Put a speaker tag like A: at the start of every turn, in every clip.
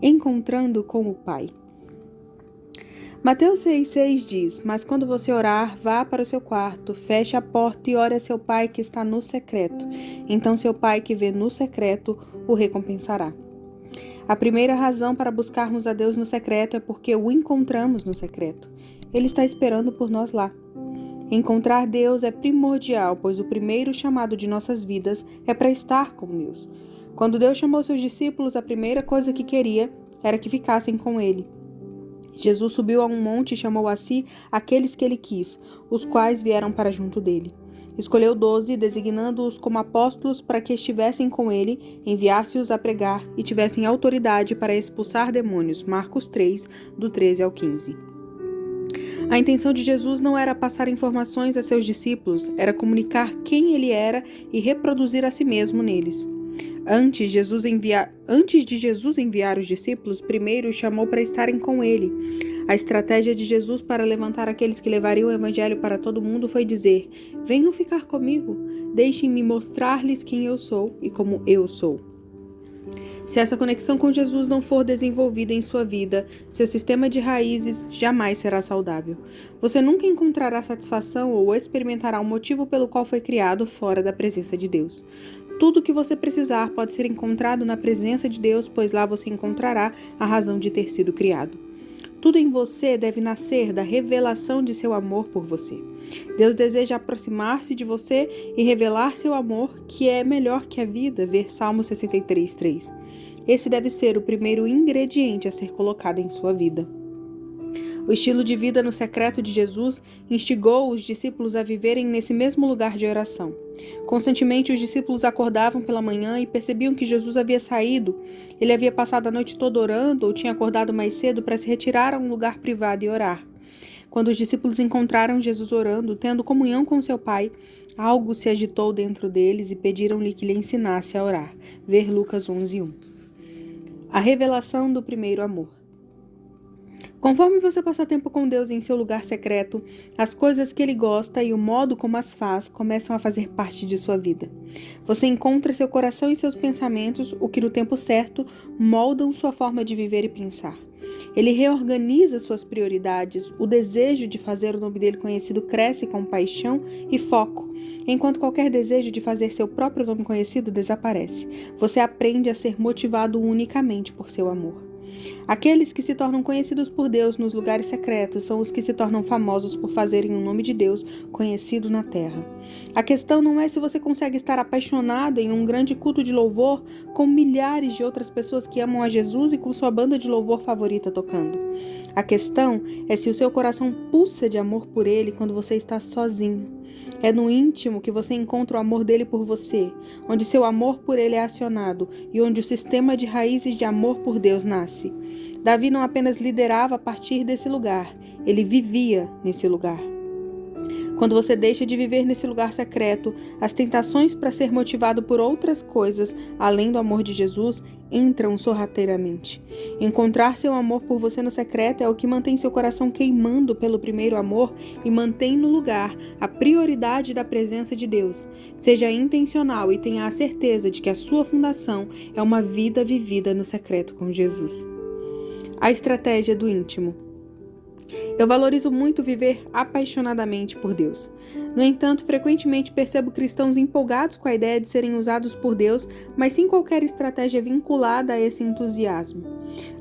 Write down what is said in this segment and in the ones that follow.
A: Encontrando com o Pai. Mateus 6,6 diz: Mas quando você orar, vá para o seu quarto, feche a porta e ore a seu pai que está no secreto. Então seu pai que vê no secreto o recompensará. A primeira razão para buscarmos a Deus no secreto é porque o encontramos no secreto. Ele está esperando por nós lá. Encontrar Deus é primordial, pois o primeiro chamado de nossas vidas é para estar com Deus. Quando Deus chamou seus discípulos, a primeira coisa que queria era que ficassem com Ele. Jesus subiu a um monte e chamou a si aqueles que Ele quis, os quais vieram para junto dele. Escolheu 12, designando-os como apóstolos para que estivessem com Ele, enviasse-os a pregar e tivessem autoridade para expulsar demônios. Marcos 3, do 13 ao 15. A intenção de Jesus não era passar informações a seus discípulos, era comunicar quem Ele era e reproduzir a si mesmo neles. Antes de Jesus enviar os discípulos, primeiro os chamou para estarem com Ele. A estratégia de Jesus para levantar aqueles que levariam o Evangelho para todo mundo foi dizer: venham ficar comigo, deixem-me mostrar-lhes quem eu sou e como eu sou. Se essa conexão com Jesus não for desenvolvida em sua vida, seu sistema de raízes jamais será saudável. Você nunca encontrará satisfação ou experimentará o motivo pelo qual foi criado fora da presença de Deus. Tudo o que você precisar pode ser encontrado na presença de Deus, pois lá você encontrará a razão de ter sido criado. Tudo em você deve nascer da revelação de seu amor por você. Deus deseja aproximar-se de você e revelar seu amor, que é melhor que a vida, ver Salmo 63:3. Esse deve ser o primeiro ingrediente a ser colocado em sua vida. O estilo de vida no secreto de Jesus instigou os discípulos a viverem nesse mesmo lugar de oração. Constantemente, os discípulos acordavam pela manhã e percebiam que Jesus havia saído. Ele havia passado a noite toda orando ou tinha acordado mais cedo para se retirar a um lugar privado e orar. Quando os discípulos encontraram Jesus orando, tendo comunhão com seu Pai, algo se agitou dentro deles e pediram-lhe que lhe ensinasse a orar. Ver Lucas 11:1. A revelação do primeiro amor. Conforme você passa tempo com Deus em seu lugar secreto, as coisas que Ele gosta e o modo como as faz começam a fazer parte de sua vida. Você encontra seu coração e seus pensamentos, o que no tempo certo moldam sua forma de viver e pensar. Ele reorganiza suas prioridades, o desejo de fazer o nome dele conhecido cresce com paixão e foco, enquanto qualquer desejo de fazer seu próprio nome conhecido desaparece. Você aprende a ser motivado unicamente por seu amor. Aqueles que se tornam conhecidos por Deus nos lugares secretos são os que se tornam famosos por fazerem o nome de Deus conhecido na terra. A questão não é se você consegue estar apaixonado em um grande culto de louvor com milhares de outras pessoas que amam a Jesus e com sua banda de louvor favorita tocando. A questão é se o seu coração pulsa de amor por Ele quando você está sozinho. É no íntimo que você encontra o amor dele por você, onde seu amor por ele é acionado e onde o sistema de raízes de amor por Deus nasce. Davi não apenas liderava a partir desse lugar, ele vivia nesse lugar. Quando você deixa de viver nesse lugar secreto, as tentações para ser motivado por outras coisas, além do amor de Jesus, entram sorrateiramente. Encontrar seu amor por você no secreto é o que mantém seu coração queimando pelo primeiro amor e mantém no lugar a prioridade da presença de Deus. Seja intencional e tenha a certeza de que a sua fundação é uma vida vivida no secreto com Jesus. A estratégia do íntimo. Eu valorizo muito viver apaixonadamente por Deus. No entanto, frequentemente percebo cristãos empolgados com a ideia de serem usados por Deus, mas sem qualquer estratégia vinculada a esse entusiasmo.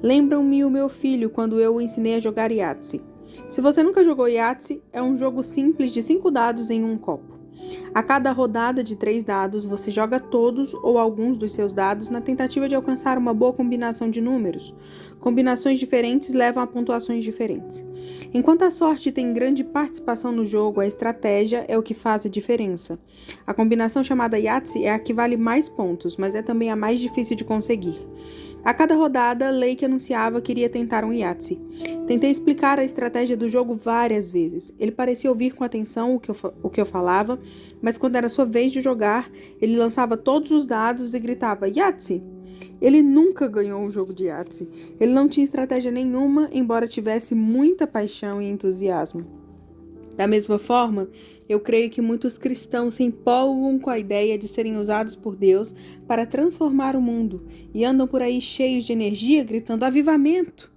A: Lembram-me o meu filho quando eu o ensinei a jogar Yahtzee. Se você nunca jogou Yahtzee, é um jogo simples de 5 dados em um copo. A cada rodada de 3 dados, você joga todos ou alguns dos seus dados na tentativa de alcançar uma boa combinação de números. Combinações diferentes levam a pontuações diferentes. Enquanto a sorte tem grande participação no jogo, a estratégia é o que faz a diferença. A combinação chamada Yahtzee é a que vale mais pontos, mas é também a mais difícil de conseguir. A cada rodada, Lake anunciava que iria tentar um Yahtzee. Tentei explicar a estratégia do jogo várias vezes. Ele parecia ouvir com atenção o que eu falava, mas quando era sua vez de jogar, ele lançava todos os dados e gritava Yahtzee! Ele nunca ganhou um jogo de Yahtzee. Ele não tinha estratégia nenhuma, embora tivesse muita paixão e entusiasmo. Da mesma forma, eu creio que muitos cristãos se empolgam com a ideia de serem usados por Deus para transformar o mundo e andam por aí cheios de energia, gritando avivamento.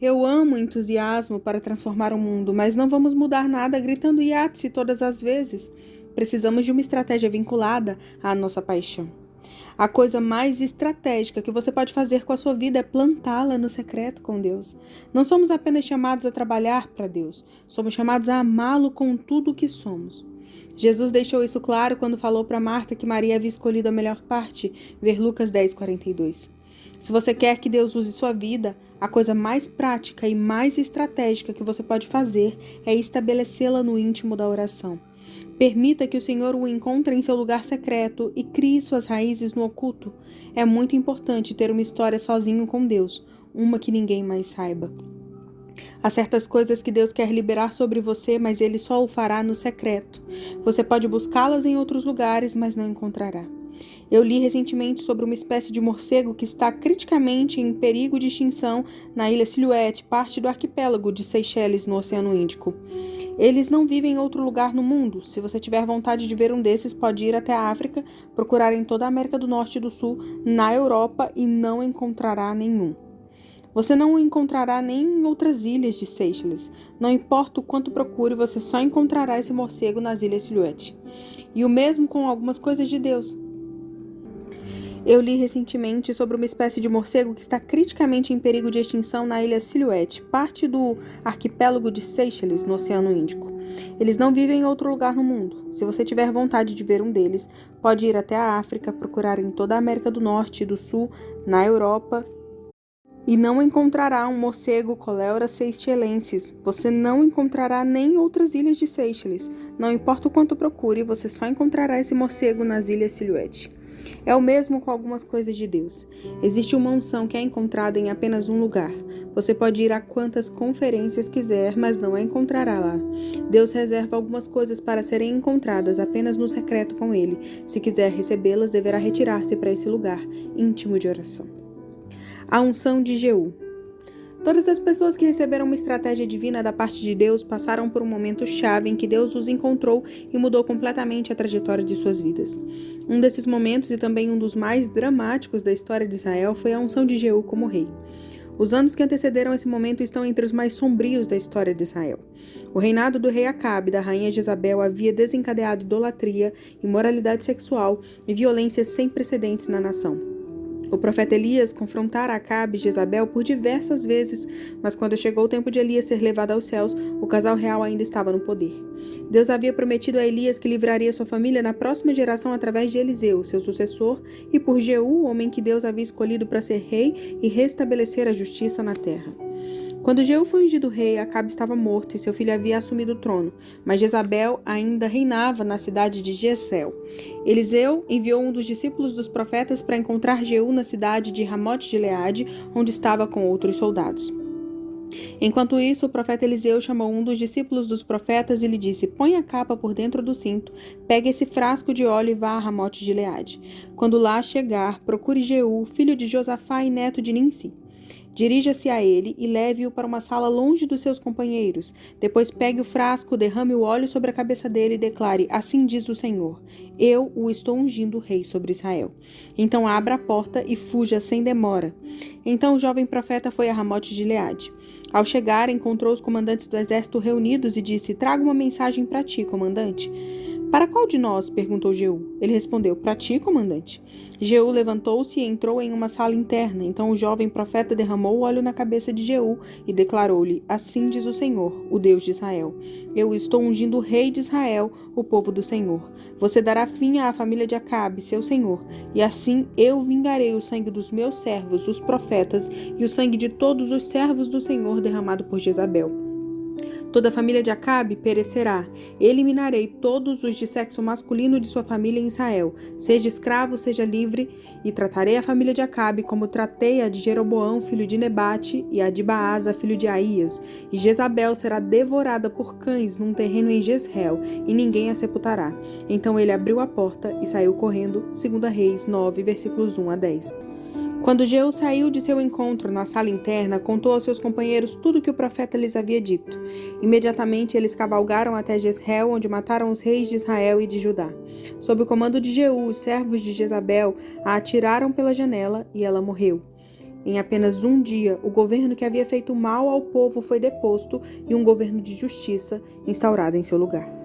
A: Eu amo o entusiasmo para transformar o mundo, mas não vamos mudar nada gritando iate todas as vezes. Precisamos de uma estratégia vinculada à nossa paixão. A coisa mais estratégica que você pode fazer com a sua vida é plantá-la no secreto com Deus. Não somos apenas chamados a trabalhar para Deus, somos chamados a amá-lo com tudo o que somos. Jesus deixou isso claro quando falou para Marta que Maria havia escolhido a melhor parte, ver Lucas 10:42. Se você quer que Deus use sua vida, a coisa mais prática e mais estratégica que você pode fazer é estabelecê-la no íntimo da oração. Permita que o Senhor o encontre em seu lugar secreto e crie suas raízes no oculto. É muito importante ter uma história sozinho com Deus, uma que ninguém mais saiba. Há certas coisas que Deus quer liberar sobre você, mas Ele só o fará no secreto. Você pode buscá-las em outros lugares, mas não encontrará. Eu li recentemente sobre uma espécie de morcego que está criticamente em perigo de extinção na ilha Silhouette, parte do arquipélago de Seychelles, no Oceano Índico. Eles não vivem em outro lugar no mundo. Se você tiver vontade de ver um desses, pode ir até a África, procurar em toda a América do Norte e do Sul, na Europa, e não encontrará nenhum. Você não o encontrará nem em outras ilhas de Seychelles. Não importa o quanto procure, você só encontrará esse morcego nas ilhas Silhouette. E o mesmo com algumas coisas de Deus. Eu li recentemente sobre uma espécie de morcego que está criticamente em perigo de extinção na ilha Silhouette, parte do arquipélago de Seychelles, no Oceano Índico. Eles não vivem em outro lugar no mundo. Se você tiver vontade de ver um deles, pode ir até a África, procurar em toda a América do Norte e do Sul, na Europa, e não encontrará um morcego Coleura seychellensis. Você não encontrará nem outras ilhas de Seychelles. Não importa o quanto procure, você só encontrará esse morcego nas ilhas Silhouette. É o mesmo com algumas coisas de Deus. Existe uma unção que é encontrada em apenas um lugar. Você pode ir a quantas conferências quiser, mas não a encontrará lá. Deus reserva algumas coisas para serem encontradas apenas no secreto com Ele. Se quiser recebê-las, deverá retirar-se para esse lugar íntimo de oração. A unção de Jeú. Todas as pessoas que receberam uma estratégia divina da parte de Deus passaram por um momento chave em que Deus os encontrou e mudou completamente a trajetória de suas vidas. Um desses momentos, e também um dos mais dramáticos da história de Israel, foi a unção de Jeú como rei. Os anos que antecederam esse momento estão entre os mais sombrios da história de Israel. O reinado do rei Acabe e da rainha Jezabel havia desencadeado idolatria, imoralidade sexual e violência sem precedentes na nação. O profeta Elias confrontara Acabe e Jezabel por diversas vezes, mas quando chegou o tempo de Elias ser levado aos céus, o casal real ainda estava no poder. Deus havia prometido a Elias que livraria sua família na próxima geração através de Eliseu, seu sucessor, e por Jeú, o homem que Deus havia escolhido para ser rei e restabelecer a justiça na terra. Quando Jeú foi ungido rei, Acabe estava morto e seu filho havia assumido o trono, mas Jezabel ainda reinava na cidade de Jezreel. Eliseu enviou um dos discípulos dos profetas para encontrar Jeú na cidade de Ramote-Gileade, onde estava com outros soldados. Enquanto isso, o profeta Eliseu chamou um dos discípulos dos profetas e lhe disse: "Põe a capa por dentro do cinto, pegue esse frasco de óleo e vá a Ramote-Gileade. Quando lá chegar, procure Jeú, filho de Josafá e neto de Ninsi. Dirija-se a ele e leve-o para uma sala longe dos seus companheiros. Depois pegue o frasco, derrame o óleo sobre a cabeça dele e declare: Assim diz o Senhor, eu o estou ungindo rei sobre Israel. Então abra a porta e fuja sem demora." Então o jovem profeta foi a Ramote-Gileade. Ao chegar, encontrou os comandantes do exército reunidos e disse: "Trago uma mensagem para ti, comandante." "Para qual de nós?" perguntou Jeú. Ele respondeu: "Para ti, comandante." Jeú levantou-se e entrou em uma sala interna. Então o jovem profeta derramou o óleo na cabeça de Jeú e declarou-lhe: "Assim diz o Senhor, o Deus de Israel. Eu estou ungindo o rei de Israel, o povo do Senhor. Você dará fim à família de Acabe, seu senhor, e assim eu vingarei o sangue dos meus servos, os profetas, e o sangue de todos os servos do Senhor derramado por Jezabel. Toda a família de Acabe perecerá. Eliminarei todos os de sexo masculino de sua família em Israel, seja escravo, seja livre, e tratarei a família de Acabe como tratei a de Jeroboão, filho de Nebate, e a de Baasa, filho de Aías. E Jezabel será devorada por cães num terreno em Jezreel, e ninguém a sepultará." Então ele abriu a porta e saiu correndo. 2 Reis 9, versículos 1 a 10. Quando Jeú saiu de seu encontro na sala interna, contou aos seus companheiros tudo o que o profeta lhes havia dito. Imediatamente eles cavalgaram até Jezreel, onde mataram os reis de Israel e de Judá. Sob o comando de Jeú, os servos de Jezabel a atiraram pela janela e ela morreu. Em apenas um dia, o governo que havia feito mal ao povo foi deposto e um governo de justiça instaurado em seu lugar.